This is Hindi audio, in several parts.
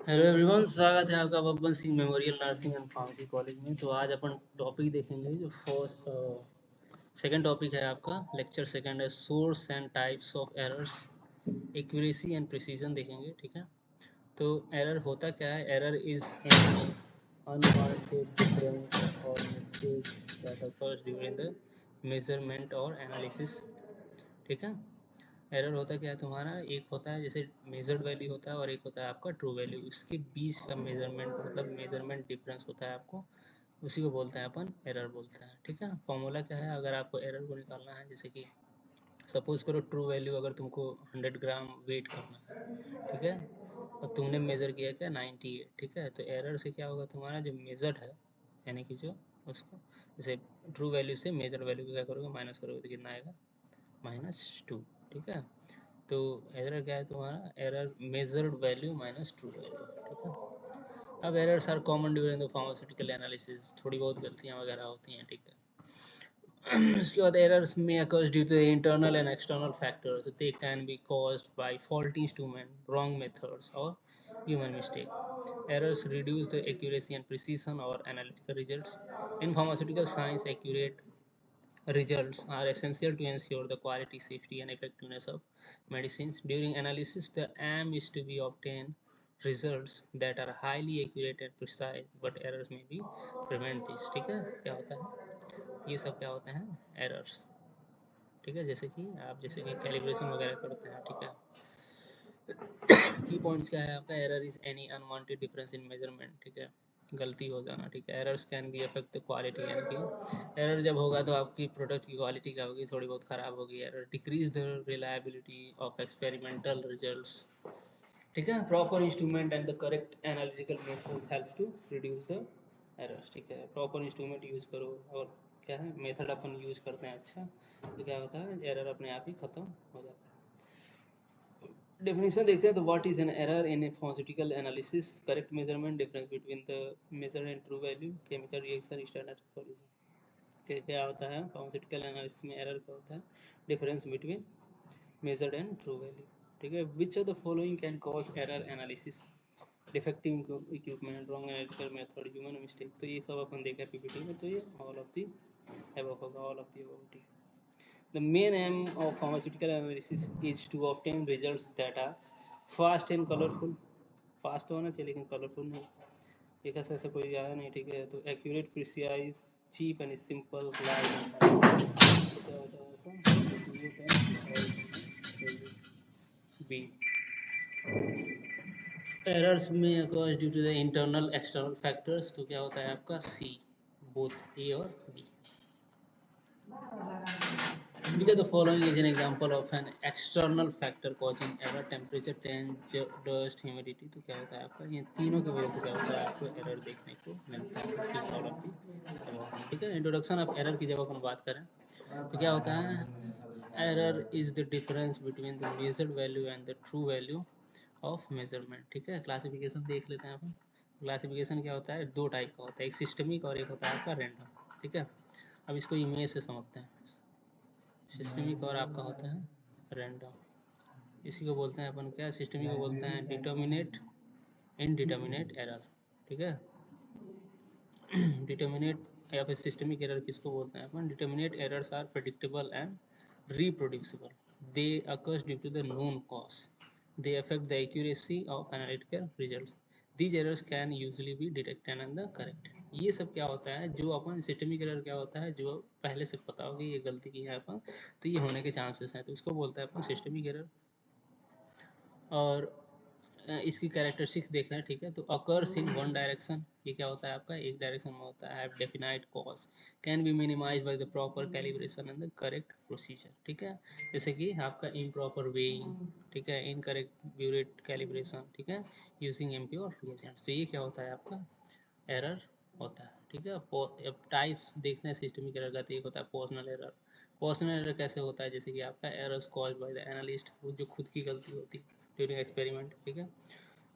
हेलो एवरीवन, स्वागत है आपका Babban Singh memorial nursing and pharmacy college में। तो आज अपन टॉपिक देखेंगे जो फर्स्ट सेकंड टॉपिक है आपका। लेक्चर सेकंड है source and types of errors, accuracy and precision देखेंगे। ठीक है, तो एरर होता क्या है? Error is any unwanted difference और mistake that occurs during the measurement और एनालिसिस। ठीक है, एरर होता क्या है तुम्हारा? एक होता है जैसे मेजर्ड वैल्यू होता है और एक होता है आपका ट्रू वैल्यू। इसके बीच का मेजरमेंट मतलब मेजरमेंट डिफरेंस होता है आपको, उसी को बोलते हैं अपन एरर बोलते हैं। ठीक है, फॉर्मूला क्या है? अगर आपको एरर को निकालना है, जैसे कि सपोज करो ट्रू वैल्यू अगर तुमको 100 ग्राम वेट करना है, ठीक है, और तुमने मेज़र किया क्या 98। ठीक है, तो एरर से क्या होगा? तुम्हारा जो मेजर्ड है, यानी कि जो उसको जैसे ट्रू वैल्यू से मेजर वैल्यू को क्या करोगे? माइनस करोगे तो कितना आएगा? -2। ठीक है, तो एरर क्या है तुम्हारा? Error measured value minus true value. ठीक है, अब errors are common during the pharmaceutical analysis, थोड़ी बहुत गलतियां वगैरह होती हैं। ठीक है, उसके बाद एरर्स में occurs due to the internal and external factors. They can be caused by faulty instrument, wrong methods, or human mistake. Errors reduce the accuracy and precision or analytical results. In pharmaceutical science, accurate results are essential to ensure the quality, safety, and effectiveness of medicines. During analysis, the aim is to be obtain results that are highly accurate and precise, but errors may be prevent this. ठीक है, क्या होता है? ये सब क्या होते हैं? एरर्स। ठीक है, जैसे कि आप जैसे कि कैलिब्रेशन वगैरह करते हैं। ठीक है, की पॉइंट्स क्या है आपका? Error is any unwanted difference in measurement. ठीक है, गलती हो जाना। ठीक है, errors can be affect the quality, यानी कि एरर जब होगा तो आपकी प्रोडक्ट की क्वालिटी क्या होगी? थोड़ी बहुत ख़राब होगी। Error decrease the reliability of experimental results. ठीक है, proper instrument and the correct analytical methods help to reduce the errors. ठीक है, प्रॉपर इंस्ट्रूमेंट यूज़ करो और क्या है मेथड अपन यूज़ करते हैं अच्छा, तो क्या होता है? एरर अपने आप ही ख़त्म हो जाता है। डेफिनेशन देखते हैं तो what is an error in pharmaceutical analysis? Correct measurement, difference between the measure and true value, chemical reaction, standard solution. क्या होता है फार्मास्यूटिकल एनालिसिस में? एरर क्या होता है? Difference between measured and true value. ठीक है, which of the following can cause error analysis? Defective equipment, wrong analytical method, human mistake. तो ये सब अपन देखा पीपीटी में, तो ये ऑल ऑफ दी अबव होगा, ऑल ऑफ दी अबव। ठीक है, the main aim of pharmaceutical analysis is to obtain results that are fast and colorful. Fast होना चाहिए लेकिन कलरफुल नहीं, एक ऐसा कोई ज़्यादा नहीं। ठीक है, तो accurate, precise, cheap and simple B. Errors में occurs due to the internal external factors, तो क्या होता है आपका? सी, बोथ ए और B. Which of the following is an example of an external factor causing error? Temperature, dust, humidity। तो क्या होता है आपका? ये तीनों की वजह से क्या होता है? आपको एरर देखने को मिलता है। ठीक है, इंट्रोडक्शन ऑफ एरर की जब अपन बात करें तो क्या होता है? Error is the difference between the measured value and the true value of measurement. ठीक है, क्लासिफिकेशन देख लेते हैं अपन। क्लासिफिकेशन क्या होता है? दो टाइप का होता है, एक सिस्टमिक और एक होता है आपका रैंडम। ठीक है, अब इसको इमेज से समझते हैं। सिस्टमिक और आपका होता है रैंडम। इसी को बोलते हैं अपन क्या? सिस्टमिक को बोलते हैं डिटर्मिनेट, इनडिटर्मिनेट एरर। ठीक है, डिटर्मिनेट या फिर सिस्टमिक एरर किसको बोलते हैं अपन? Determinate errors are predictable and reproducible. They occurs due to the known cause. They affect the accuracy of analytical results. These errors can usually be detected and corrected. ये सब क्या होता है? जो अपन सिस्टमिक एरर क्या होता है? जो पहले से पता होगी ये गलती की है अपन, तो ये होने के चांसेस हैं, तो इसको बोलते हैं अपन सिस्टमिक एरर। और इसकी कैरेक्टरिस्टिक्स देख रहे हैं। ठीक है, तो अकर्स इन वन डायरेक्शन, ये क्या होता है आपका? एक डायरेक्शन में होता है। Have definite cause, can be minimize by the proper calibration and the correct procedure. ठीक है, जैसे कि आपका इम्प्रॉपर वेइंग, ठीक है, इनकरेक्ट ब्यूरेट कैलिब्रेशन, ठीक है, यूजिंग इम्प्योर रिएजेंट्स। तो ये क्या होता है आपका? एरर होता है। ठीक है, अब टाइप्स देखते हैं सिस्टमिक एरर का। तो एक होता है पर्सनल एरर। पर्सनल एरर कैसे होता है? जैसे कि आपका errors caused by the analyst, वो जो खुद की गलती होती है ड्यूरिंग एक्सपेरिमेंट। ठीक है,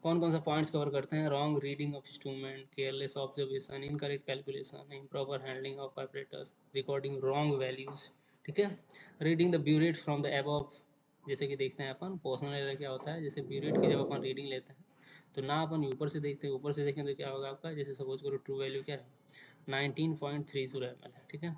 कौन कौन सा पॉइंट्स कवर करते हैं? Wrong reading of instrument, careless observation, incorrect calculation, improper handling of operators, recording wrong values. ठीक है, reading the burette from the above. जैसे कि देखते हैं अपन पर्सनल एरर क्या होता है? जैसे ब्यूरेट की जब अपन रीडिंग लेते हैं तो ना अपन ऊपर से देखते हैं, ऊपर से देखें तो क्या होगा आपका, जैसे सपोज करो ट्रू वैल्यू क्या है 19.30 ml है, ठीक है।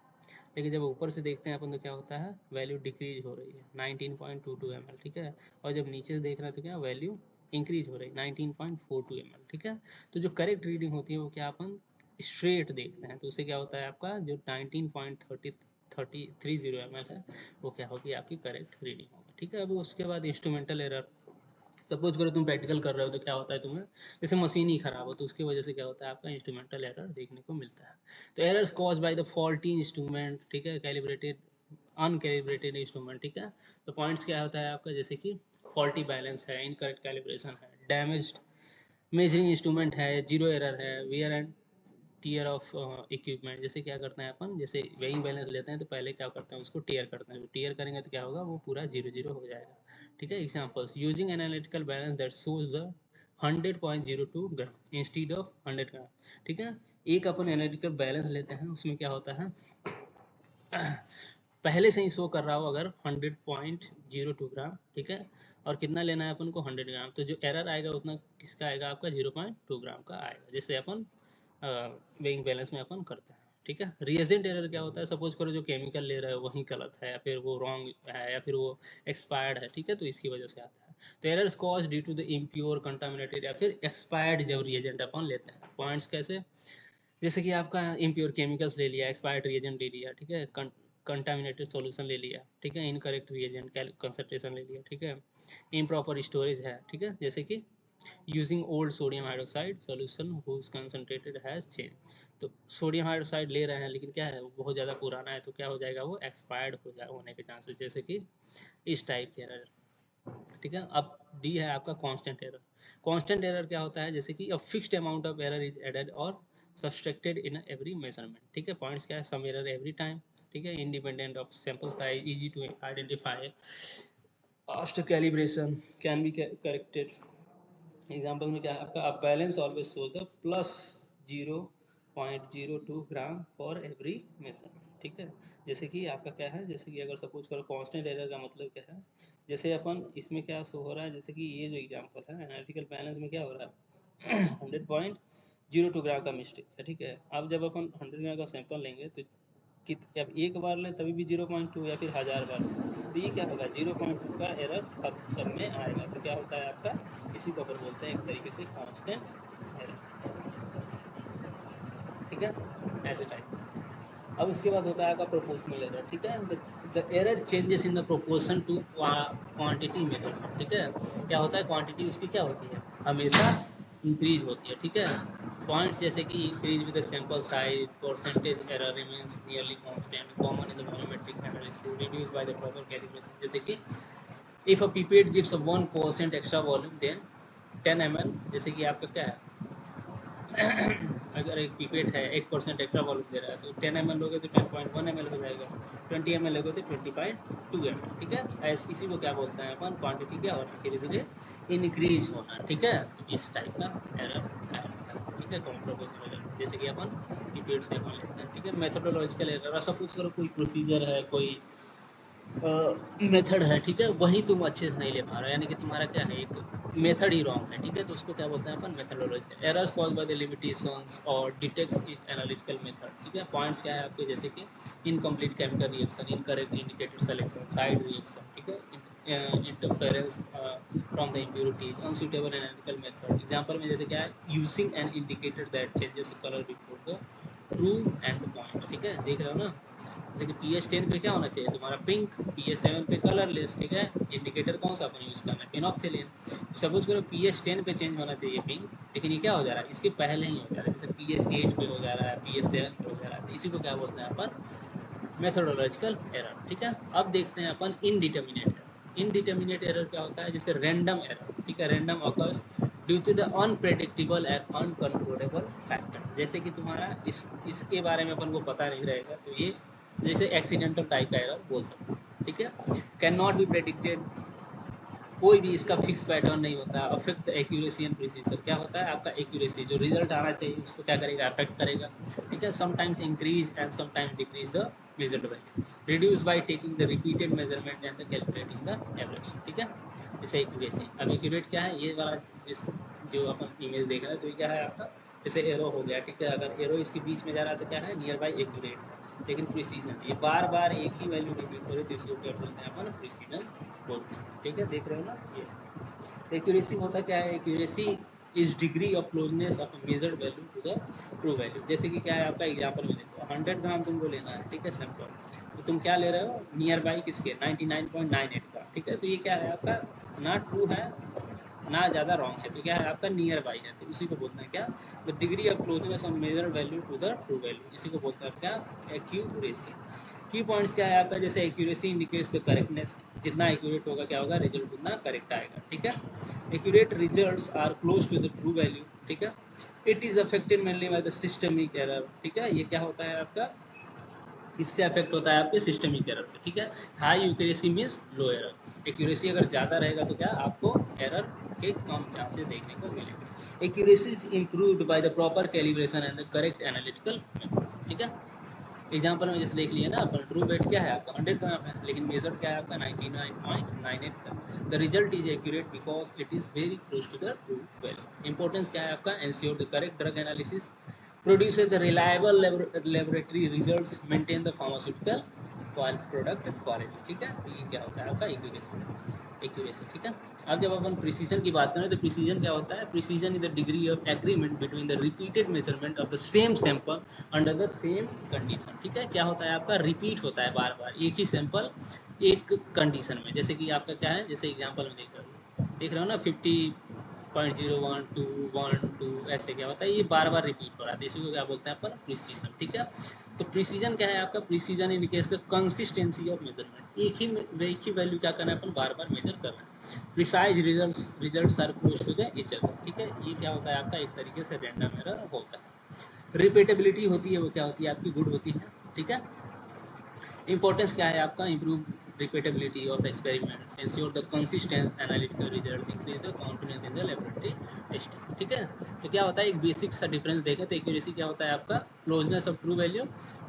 लेकिन जब ऊपर से देखते हैं अपन तो क्या होता है, वैल्यू डिक्रीज हो रही है 19.22 ml, ठीक है। और जब नीचे से देख रहे हैं तो क्या वैल्यू इंक्रीज हो रही है 19.42 ml, ठीक है। तो जो करेक्ट रीडिंग होती है वो क्या अपन स्ट्रेट देखते हैं, तो उससे क्या होता है आपका जो 19.30 ml है वो क्या होगी आपकी करेक्ट रीडिंग होगी, ठीक है। अब उसके बाद इंस्ट्रूमेंटल एरर, सपोज करो तुम प्रैक्टिकल कर रहे हो तो क्या होता है तुम्हें, जैसे मशीन ही खराब हो तो उसकी वजह से क्या होता है आपका इंस्ट्रूमेंटल एरर देखने को मिलता है। तो errors cause by the faulty instrument, ठीक है, कैलिब्रेटेड अनकैलिब्रेटेड इंस्ट्रूमेंट, ठीक है। तो पॉइंट्स क्या होता है आपका, जैसे कि फॉल्टी बैलेंस है, इनकरेक्ट कैलिब्रेशन है, डैमेज्ड मेजरिंग इंस्ट्रूमेंट है, जीरो एरर है, wear and tear of equipment. जैसे क्या करते हैं अपन, जैसे वेइंग बैलेंस लेते हैं तो पहले क्या करते हैं उसको टीयर करते हैं, टीयर करेंगे तो क्या होगा वो पूरा 0 हो जाएगा, ठीक है। Examples, using analytical balance that shows the 100.02 gram instead of 100 ग्राम, ठीक है। एक अपन एनालिटिकल बैलेंस लेते हैं उसमें क्या होता है पहले से ही शो कर रहा हो अगर 100.02 ग्राम, ठीक है, और कितना लेना है अपन को 100 ग्राम, तो जो एरर आएगा उतना किसका आएगा आपका 0.2 ग्राम का आएगा, जैसे अपन वेइंग बैलेंस में अपन करते हैं, ठीक है। रिएजेंट एरर क्या होता है, सपोज करो जो केमिकल ले रहे हो वही गलत है या फिर वो रॉन्ग है या फिर वो एक्सपायर्ड है, ठीक है, तो इसकी वजह से आता है। तो errors cause due to the impure contaminated या फिर एक्सपायर्ड जब रिएजेंट अपन लेते हैं। पॉइंट्स कैसे, जैसे कि आपका इम्प्योर केमिकल्स ले लिया, एक्सपायर्ड रिएजेंट ले लिया, ठीक है, कंटामिनेटेड सॉल्यूशन ले लिया, ठीक है, इनकरेक्ट रिएजेंट कंसंट्रेशन ले लिया, ठीक है, इम्प्रॉपर स्टोरेज है, ठीक है, जैसे कि using old sodium hydroxide solution whose concentrated has change. तो सोडियम हाइड्रोक्साइड ले रहे हैं लेकिन क्या है वो बहुत ज़्यादा पुराना है, तो क्या हो जाएगा वो एक्सपायर्ड होने के चांसेस, जैसे कि इस टाइप के एरर, ठीक है। अब डी है आपका कांस्टेंट एरर। कांस्टेंट एरर क्या होता है, जैसे कि a fixed amount of error is added और सब्सट्रैक्टेड इन एवरी मेजरमेंट, ठीक है। पॉइंट्स क्या है, सम एरर एवरी टाइम, ठीक है, independent of sample size, easy to identify, after calibration can be corrected. Example में क्या है आपका, balance always show the plus 0.02 gram for every measurement, ठीक है। जैसे कि आपका क्या है, जैसे कि अगर सपोज करो कांस्टेंट एरर का मतलब क्या है, जैसे अपन इसमें क्या शो हो रहा है, जैसे कि ये जो एग्जांपल है एनालिटिकल बैलेंस में क्या हो रहा है 100.02 ग्राम का मिस्टेक है, ठीक है। अब जब अपन 100 ग्राम का सैंपल लेंगे तो अब एक बार लें तभी भी 0.2 या फिर 1000 बार, तो ये क्या होगा 0.2 का एरर सब में आएगा, तो क्या होता है आपका, इसी को अपन बोलते हैं एक तरीके से कांस्टेंट एरर, ठीक है, ऐसे टाइप। अब उसके बाद होता है आपका प्रोपोर्शनल एरर, ठीक है, the error changes in the proportion to quantity measurement, ठीक है। क्या होता है, क्वांटिटी उसकी क्या होती है हमेशा इंक्रीज होती है, ठीक है। पॉइंट्स जैसे कि increase with the sample size, percentage error remains nearly constant, common in the volumetric analysis, reduced by the proper calibration, जैसे कि if a pipette gives a 1% extra volume than 10 ml, जैसे कि आपका क्या है अगर एक पिपेट है 1% एक्स्ट्रा वॉल्यूम दे रहा है तो 10 ml लोगे तो 10.1 ml हो जाएगा, 20 ml लोगे तो 20.2 ml, ठीक है। ऐसे इसी को क्या बोलते हैं अपन, क्वांटिटी क्या होना धीरे धीरे इंक्रीज होना, ठीक है। तो इस टाइप का एरर क्या होता है, ठीक है, कॉम्प्रोपोजिशनल एरर, जैसे कि अपन पिपेट से अपन लेते हैं, ठीक है। मेथोडोलॉजिकल एरर, सपोज करो कोई प्रोसीजर है, कोई मेथड है, ठीक है, वही तुम अच्छे से नहीं ले पा रहे हो, यानी कि तुम्हारा क्या है एक मेथड ही रॉन्ग है, ठीक है, तो उसको क्या बोलते हैं अपन methodology. Errors caused by the limitations और डिटेक्ट्स इन एनालिटिकल मेथड, ठीक है। पॉइंट्स क्या है आपके, जैसे कि incomplete chemical reaction, incorrect indicated selection, side reaction, ठीक है, interference from the impurities, unsuitable analytical method. Example में जैसे क्या है, using an indicator that changes colour before the true end point, ठीक है, देख रहे हो ना, जैसे कि PS10 पे क्या होना चाहिए तुम्हारा पिंक, PS7 पे कलरलेस, ठीक है। इंडिकेटर कौन सा अपन यूज करना है, फिनोक्सिलिन। सपोज करो PS10 पे चेंज होना चाहिए पिंक, लेकिन ये क्या हो जा रहा है इसके पहले ही हो जा रहा है, जैसे PS8 पे हो जा रहा है, PS7 पे हो जा रहा है, तो इसी को क्या बोलते हैं अपन मेथोडोलॉजिकल एरर, ठीक है। अब देखते हैं अपन इनडिटर्मिनेट एरर। इनडिटर्मिनेट एरर क्या होता है, जैसे रैंडम एरर, ठीक है, random occurs due to the unpredictable and uncontrollable factor, जैसे कि तुम्हारा इसके बारे में अपन को पता नहीं रहेगा, तो ये जैसे एक्सीडेंटल टाइप का एरर बोल सकते हैं, ठीक है। कैन नॉट बी प्रेडिक्टेड, कोई भी इसका फिक्स पैटर्न नहीं होता, affect the accuracy and precision, क्या होता है आपका एक्यूरेसी, जो रिजल्ट आना चाहिए उसको क्या करेगा अफेक्ट करेगा, ठीक है। Sometimes increase and sometimes decrease the measured value, reduce by taking the repeated measurement and the calculating the average, ठीक है। जैसे एक्यूरेसी, अब एक्यूरेट क्या है, ये वाला जिस जो अपन इमेज देख रहे हैं, तो ये क्या है आपका, जैसे एरो हो गया, ठीक है, अगर एरो इसके बीच में जा रहा है तो क्या है, नियर बाई एक्यूरेट। लेकिन प्रिसीजन, ये बार बार एक ही वैल्यू रिपीट करे तो इसको क्या बोलते हैं अपन, प्रिसीजन बोलते हैं। ठीक है, देख रहे हो ना। ये एक्यूरेसी होता क्या है, accuracy is degree of closeness of measured value to the true value. जैसे कि क्या है आपका एग्जांपल में देखो, 100 ग्राम तुमको लेना है, ठीक है, सैंपल, तो तुम क्या ले रहे हो, नियर बाई किसके, 99.98 का, ठीक है, तो ये क्या है आपका, ना ट्रू है ना ज़्यादा रॉन्ग है, तो क्या है आपका नियर बाई है, तो उसी को बोलते हैं क्या, the degree of closeness of measure value to the true value, इसी को बोलते हैं क्या, एक्यूरेसी। की पॉइंट्स क्या है आपका, जैसे एक्यूरेसी इंडिकेट्स द करेक्टनेस, जितना एक्यूरेट होगा क्या होगा, रिजल्ट उतना करेक्ट आएगा। ठीक है, accurate results are close to the true value. ठीक है, it is affected mainly by the systemic error. ठीक है, ये क्या होता है आपका, इससे अफेक्ट होता है आपके सिस्टमिक एरर से। ठीक है, high accuracy means low error, accuracy अगर ज़्यादा रहेगा तो क्या आपको एरर के कम चांसेस देखने को मिलेंगे। Accuracy is improved bye the proper calibration and the correct analytical method. ठीक है, एग्जाम्पल में जैसे देख लिया ना अपन, ट्रू वेट क्या है आपका 100 ग्राम है, लेकिन मेजर क्या है आपका 99.98 का। The result is accurate because it is very close to the true value. Importance क्या है आपका, ensure the correct drug analysis, produces the reliable laboratory results, maintain the pharmaceutical product quality। ठीक है, तो ये क्या होता है आपका एक्यूरेसी। ठीक है, अब जब अपन प्रिसीजन की बात करें तो प्रिसीजन क्या होता है, precision is the degree of agreement between the repeated measurement of the same sample under the same condition. ठीक है, क्या होता है आपका, रिपीट होता है बार बार एक ही सैंपल एक कंडीशन में। जैसे कि आपका क्या है, जैसे एग्जाम्पल में देख रहे हो ना, 50.0121 ऐसे क्या होता है, ये बार बार रिपीट हो रहा है, इसी को क्या बोलते हैं अपन, प्रिसीजन। ठीक है, तो प्रिसीजन क्या है आपका, precision indicates the consistency of measurement, एक ही वैल्यू क्या करना है अपन, बार बार मेजर कर रहे हैं। Precise results are close to the each other. ठीक है, ये क्या होता है आपका, एक तरीके से रैंडम एरर होता है। रिपीटेबिलिटी होती है, वो क्या होती है आपकी, गुड होती है। ठीक है, इंपॉर्टेंस क्या है आपका, improve repeatability of experiments, ensure the consistent analytical results, increase the confidence in the laboratory testing. ठीक है, तो क्या होता है, एक बेसिक सा डिफरेंस देखें तो एक्यूरेसी क्या होता है आपका, क्लोजनेस ऑफ ट्रू वैल्यू,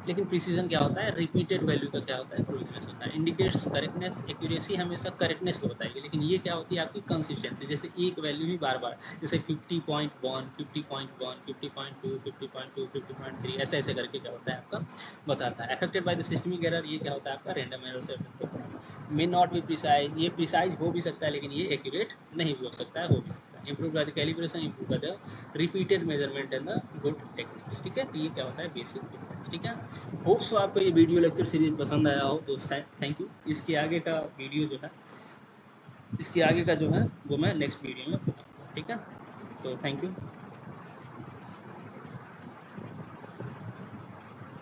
लेकिन प्रिसीजन क्या होता है, रिपीटेड वैल्यू का क्या होता है, क्लोजनेस होता है। इंडिकेट्स करेक्टनेस, एक्यूरेसी हमेशा करेक्टनेस को बताएगी, लेकिन ये क्या होती है आपकी कंसिस्टेंसी, जैसे एक वैल्यू ही बार बार, जैसे 50.1 50.1 50.2 50.2 50.3 ऐसे ऐसे करके क्या होता है आपका बताता है। Affected by the systemic error, ये क्या होता है आपका, रैंडम एरर से अफेक्ट होता है। मे नॉट बी प्रिसाइज, ये प्रिसाइज हो भी सकता है लेकिन ये एक्यूरेट नहीं हो सकता है, हो भी सकता है। Improve by the calibration, improve by the repeated measurement and the good techniques. ठीक है, तो ये क्या होता है, बेसिक डिफरेंस। ठीक है, होप सो आपको ये वीडियो लेक्चर सीरीज पसंद आया हो, तो थैंक यू। इसके आगे का वीडियो जो है, इसके आगे का जो है वो मैं नेक्स्ट वीडियो में बताऊँगा। ठीक है, तो थैंक यू।